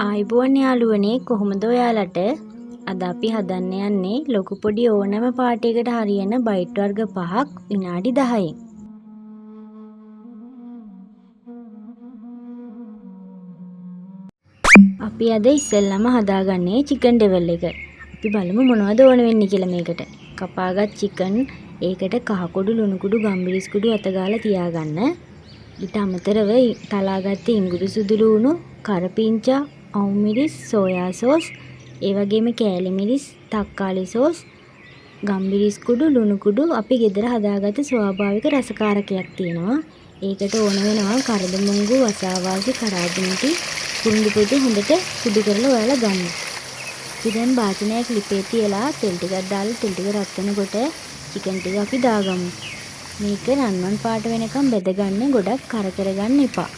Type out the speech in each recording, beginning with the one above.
ආයුබෝවන් යාළුවනේ කොහොමද ඔයාලට? අද අපි හදන්න යන්නේ ලොකු පොඩි ඕනෑම පාටයකට හරියන බයිට් වර්ග 5ක් විනාඩි 10න්. අපි අද ඉස්සෙල්ලාම හදාගන්නේ චිකන් ඩෙවල් එක. අපි බලමු මොනවද ඕන වෙන්නේ කියලා මේකට. කපාගත් චිකන්, ඒකට කහ කුඩු, ලුණු කුඩු, ගම්මිරිස් කුඩු අතගාලා තියාගන්න. ඊට අමතරව තලාගත්ත ඉඟුරු සුදු ලුණු, කරපිංචා, අවු මිරිස්, සෝයා සෝස්, ඒ වගේම කෑලි මිරිස්, තක්කාලි සෝස්, ගම්මිරිස් කුඩු, ලුණු කුඩු අපි ගෙදර හදාගත්ත ස්වාභාවික රසකාරකයක් තියෙනවා. ඒකට ඕන වෙනවා කරදමුංගු, වසාවාසි, කරාබිනිටි, කුරුඳු පොඩි හොඳට කුඩු කරලා ඔයාලා ගන්න. අපි දැන් භාජනයක් ලිපේ තියලා තෙල් ටිකක් දාලා තෙල් ටික රත් වෙනකොට චිකන් ටික අපි දාගමු. මේක රන්වන් පාට වෙනකම් බෙදගන්න, ගොඩක් කර කරගන්න එපා.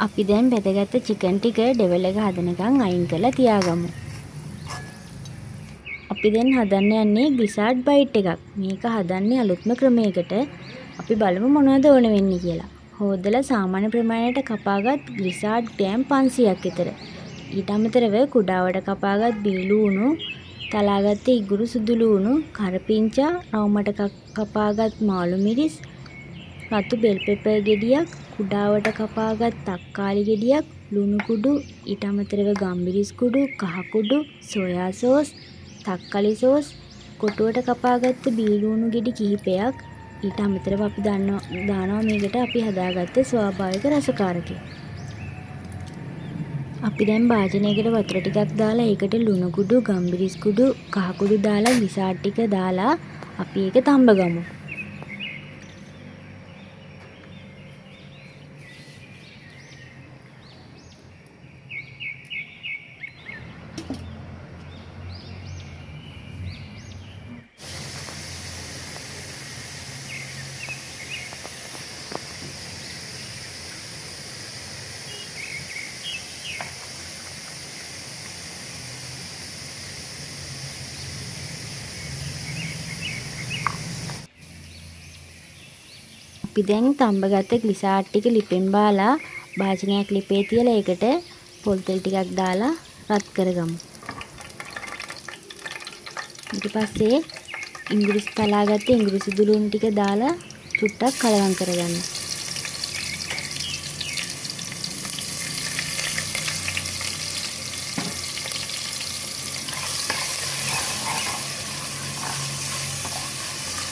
අපි දැන් බෙදගත්ත චිකන් ටික ඩෙවල් එක හදනකම් අයින් කරලා තියාගමු. අපි දැන් හදන්න යන්නේ ග්ලිසර්ඩ් බයිට් එකක්. මේක හදන්නේ අලුත්ම ක්‍රමයකට. අපි බලමු මොනවද ඕන වෙන්නේ කියලා. හොදලා සාමාන්‍ය ප්‍රමාණයට කපාගත් ග්ලිසර්ඩ් ග්‍රෑම් 500ක් විතර. ඊට අමතරව කුඩාවට කපාගත් බීලුණු, තලාගත්ත ඉඟුරු සුදු ලුණු, කරපිංචා, රවුමට කපාගත් මාළු මිරිස්, රතු බෙල් පෙපර් ගෙඩියක්, කුඩාවට කපාගත් තක්කාලි ගෙඩියක්, ලුණු කුඩු, ඊට අමතරව ගම්මිරිස් කුඩු, කහ කුඩු, සෝයා සෝස්, තක්කාලි සෝස්, කොටුවට කපාගත්ත බීලුණු ගෙඩි කිහිපයක්. ඊට අමතරව අපි දානවා මේකට අපි හදාගත්ත ස්වාභාවික රසකාරකය. අපි දැන් භාජනයකට වතුර ටිකක් දාලා ඒකට ලුණු කුඩු, ගම්මිරිස් කුඩු, කහ කුඩු දාලා ග්ලිසර්ඩ් ටික දාලා අපි ඒක තඹගමු. අපි දැන් තඹගත්ත ග්ලිසර්ඩ් ටික ලිපෙන් බාලා භාජනයක් ලිපේ තියලා ඒකට පොල් තෙල් ටිකක් දාලා රත් කරගමු. ඊට පස්සේ තලාගත්ත ඉඟුරු සුදු ලුණු ටික දාලා චුට්ටක් කලවම් කරගන්න.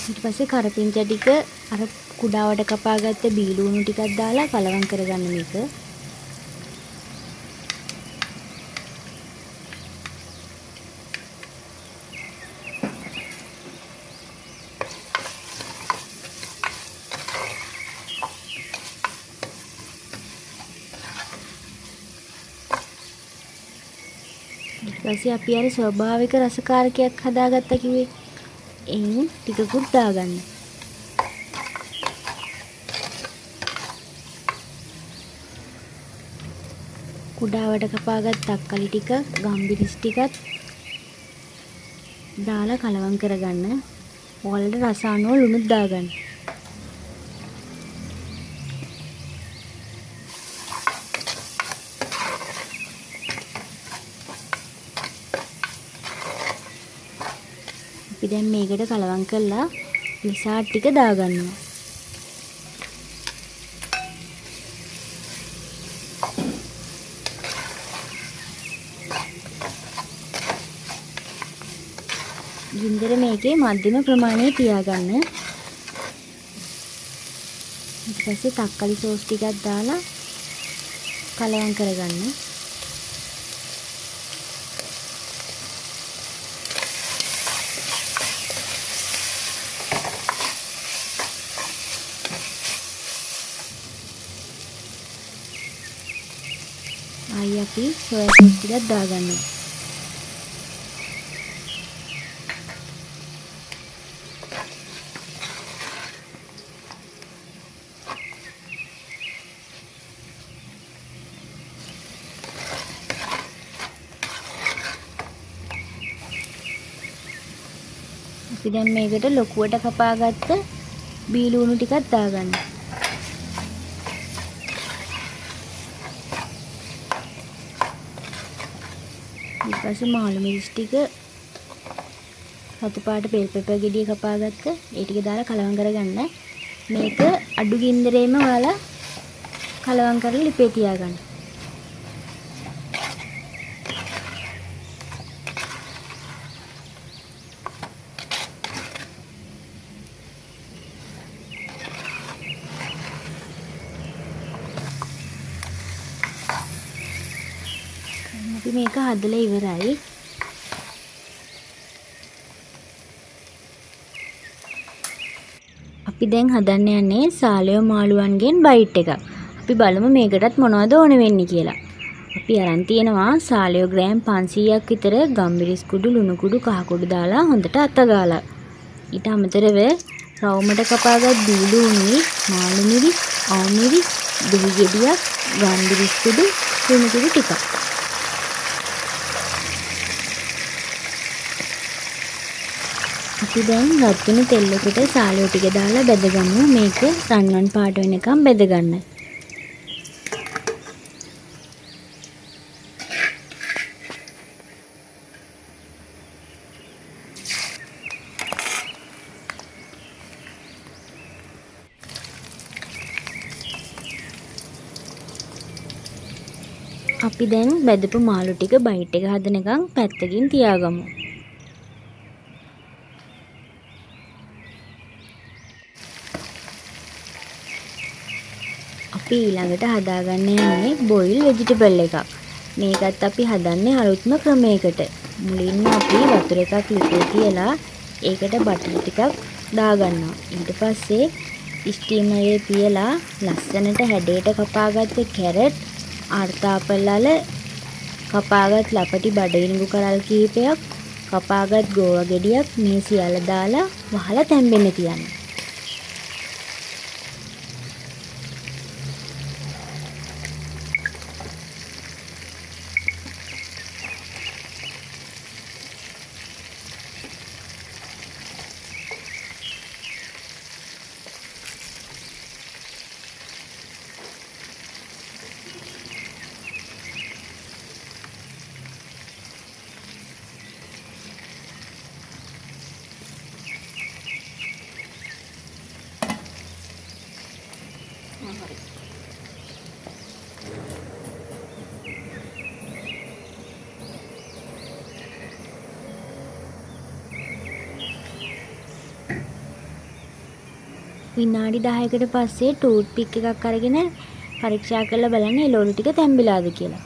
ඊට පස්සේ කරපිංචා ටික අර කුඩාවට කපාගත්ත බීලුණු ටිකක් දාලා කලවම් කරගන්න මේක. ඊට පස්සේ අපි අර ස්වභාවික රසකාරකයක් හදාගත්තා කිව්වේ. එයින් ටිකකුත් දාගන්න. කුඩාවට කපාගත් තක්කාලි ටික, ගම්මිරිස් ටිකත් දාලා කලවම් කරගන්න. ඔයාලට රස අනුව ලුණුත් දාගන්න. අපි දැන් මේකට කලවම් කරලා ග්ලිසර්ඩ් ටික දාගන්නවා. ගින්දර මේකේ මධ්‍යම ප්‍රමාණයේ තියාගන්න. ඊට පස්සේ තක්කාලි සෝස් ටිකක් දාලා කලවම් කරගන්න. ආයි අපි සොයා සෝස් ටිකක් දාගන්නවා. අපි දැන් මේකට ලොකුවට කපාගත්ත බීලුණු ටිකක් දාගන්න. ඊට පස්සේ මාළු මිරිස් ටික රතු පාට බෙල් පෙපර් ගෙඩිය කපාගත්ත ඒ ටික දාලා කලවම් කරගන්න. මේක අඩු ගින්දරේම ඔයාලා කලවම් කරලා ලිපේ තියාගන්න. අපි මේක හදලා ඉවරයි. අපි දැන් හදන්න යන්නේ සාලයෝ මාළුවන්ගෙන් බයිට් එකක්. අපි බලමු මේකටත් මොනවද ඕන වෙන්නේ කියලා. අපි අරන් තියෙනවා සාලයෝ ග්‍රෑම් 500ක් විතර ගම්මිරිස් කුඩු ලුණු කුඩු කහ කුඩු දාලා හොඳට අතගාලා. ඊට අමතරව රවුමට කපාගත් බීලු උණි මාළු මිරිස් ආ මිරිස් දුහි ගෙඩියක් ගම්මිරිස් කුඩු ලුණු කුඩු ටිකක්. අපි දැන් රත් වෙන තෙල් එකට සාලයෝ ටික දාලා බෙදගමු. මේක රන්වන් පාට වෙනකම් බෙදගන්න. අපි දැන් බෙදපු මාළු ටික බයිට් එක හදනකම් පැත්තකින් තියාගමු. අපි ඊළඟට හදාගන්න යන්නේ බොයිල් වෙජිටබල් එකක්. මේකත් අපි හදන්නේ අලුත්ම ක්‍රමයකට. මුලින්ම අපි වතුර එකක් ලිපේ තියලා ඒකට බටර් ටිකක් දාගන්නවා. ඊට පස්සේ ස්ටීමරේ තියලා ලස්සනට හැඩයට කපාගත්ත කැරට්, ආර්තාපල්ලල, කපාගත් ලපටි බඩගිනිගු කරල් කිහිපයක්, කපාගත් ගෝවා ගෙඩියක් මේ සියල්ල දාලා වහලා තැම්බෙන්න තියන්න. විනාඩි 10කට පස්සේ ටූත් පික් එකක් අරගෙන පරීක්ෂා කරලා බලන්න එළවලු ටික තැම්බිලාද කියලා.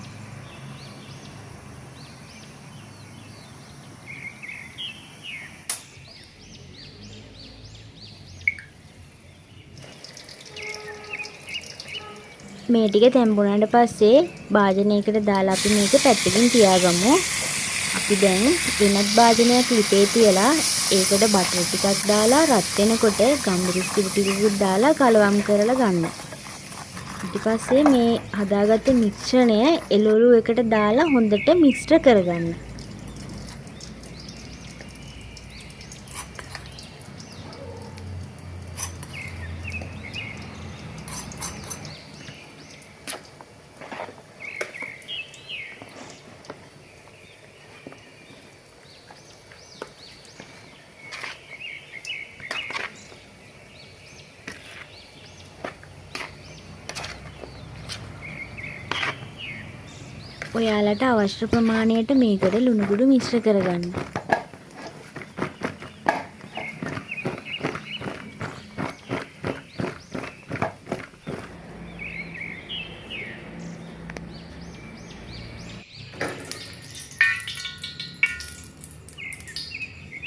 මේ ටික තැම්බුණාට පස්සේ භාජනයකට දාලා අපි මේක පැත්තකින් තියාගමු. අපි දැන් වෙනත් භාජනයක් ලිපේ තියලා ඒකට බටර් ටිකක් දාලා රත් වෙනකොට ගම්මිරිස් ටිකකුත් දාලා කලවම් කරලා ගන්න. ඊට පස්සේ මේ හදාගත්ත මිශ්‍රණය එළවලු එකට දාලා හොඳට මිශ්‍ර කරගන්න. ඔයාලට අවශ්‍ය ප්‍රමාණයට මේකට ලුණු කුඩු මිශ්‍ර කරගන්න.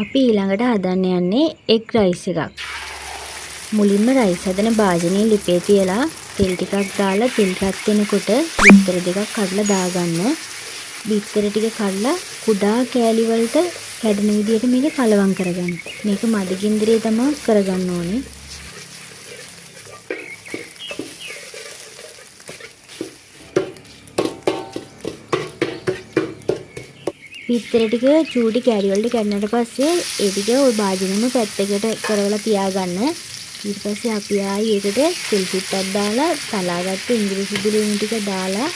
අපි ඊළඟට හදන්න යන්නේ එග් රයිස් එකක්. මුලින්ම රයිස් හදන භාජනයේ ලිපේ තියලා තෙල් ටිකක් දාලා තෙල් රත් වෙනකොට බිත්තර දෙකක් කඩලා දාගන්න. බිත්තර ටික කඩලා කුඩා කෑලි වලට කැඩෙන විදිහට මේක කලවම් කරගන්න. මේක මඩ ගින්දරේ තමයි කරගන්න ඕනේ. බිත්තර ටික චූටි කෑලි වලට කැඩුණාට පස්සේ ඒ ටික ওই භාජනෙම පැත්තකට කරවලා තියාගන්න. ඊට පස්සේ අපි ආයි ඒකට තෙල් පිටක් දාලා තලාගත්ත ඉංග්‍රීසි සුදු ලුණු ටික දාලා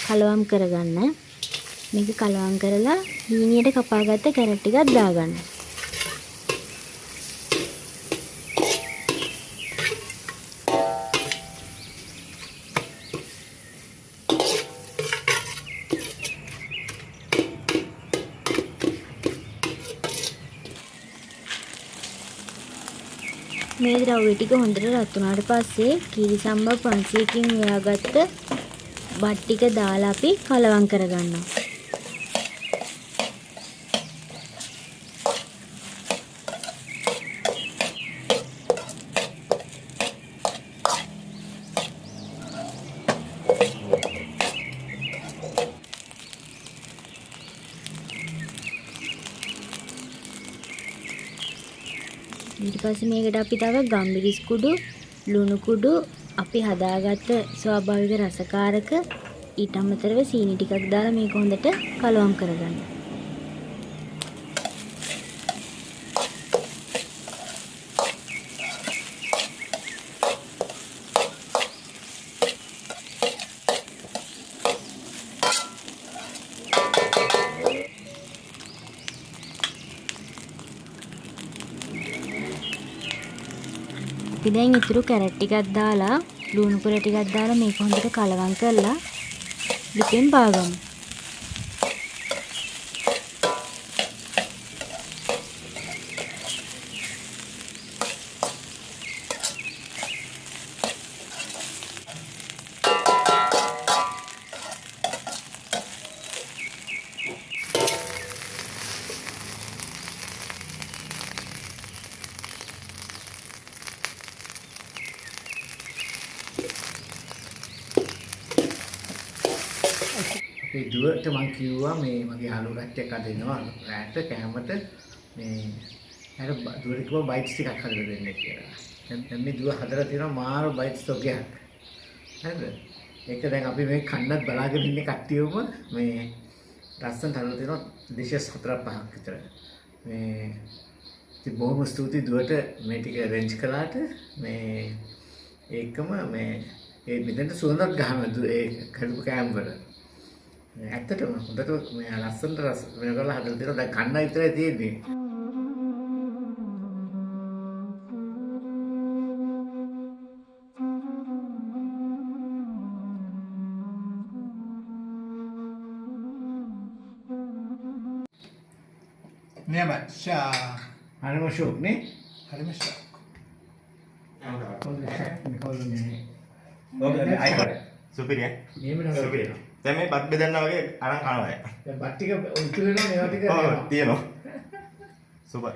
කලවම් කරගන්න. මේක කලවම් කරලා හීනියට කපාගත්ත කැරට් ටිකක් දාගන්න. මේ ද්‍රව්‍ය ටික හොඳට රත් වුණාට පස්සේ කීරි සම්බා 500කින් ව්යාගත්ත බත් ටික දාලා අපි කලවම් කරගන්නවා. ඊට පස්සේ මේකට අපි තව ගම්මිරිස් කුඩු, ලුණු කුඩු, අපි හදාගත්ත ස්වාභාවික රසකාරක ඊට අමතරව සීනි ටිකක් දාලා මේක හොඳට කලවම් කරගන්න. අපි දැන් ඉතුරු කැරට් ටිකක් දාලා ලුණු පොළ ටිකක් දාලා මේක හොඳට කලවම් කරලා ලිපෙන් පාගමු. ඒ දුවට මම කිව්වා මේ මගේ යාළුවෝ කට්ටියක් අද එනවා රැට කැමරට මේ අර දුවට කිව්වා බයිට්ස් ටිකක් හදලා දෙන්න කියලා. දැන් මේ දුව හදලා තියෙනවා මාර බයිට්ස් තෝගයක්. හරිද? ඒක දැන් අපි මේ කන්නත් බලාගෙන ඉන්නේ කට්ටියම මේ ලස්සනට හදලා තියෙනවා ඩිෂස් 4-5ක් විතර. මේ ඉතින් බොහොම ස්තුතියි දුවට මේ ටික අරේන්ජ් කළාට මේ ඒකම මේ ඒ මෙතනට සුවඳක් ගහනවා ඒ කඩපු කෑම වල. ඇත්තටම හොඳට මේ ලස්සනට රස වෙනකලා හදලා තියෙනවා. දැන් කන්න විතරයි තියෙන්නේ. Niama, siya. හරිම ෂෝක් නේ? Halimah siya. සුපිරිය. මේම නේද? සුපිරිය. දැන් මේ බත් බෙදන්න වගේ අරන් කනවා. දැන් බත් ටික උතුරේනවා මේවා ටික ඔව් තියෙනවා. සුපර්.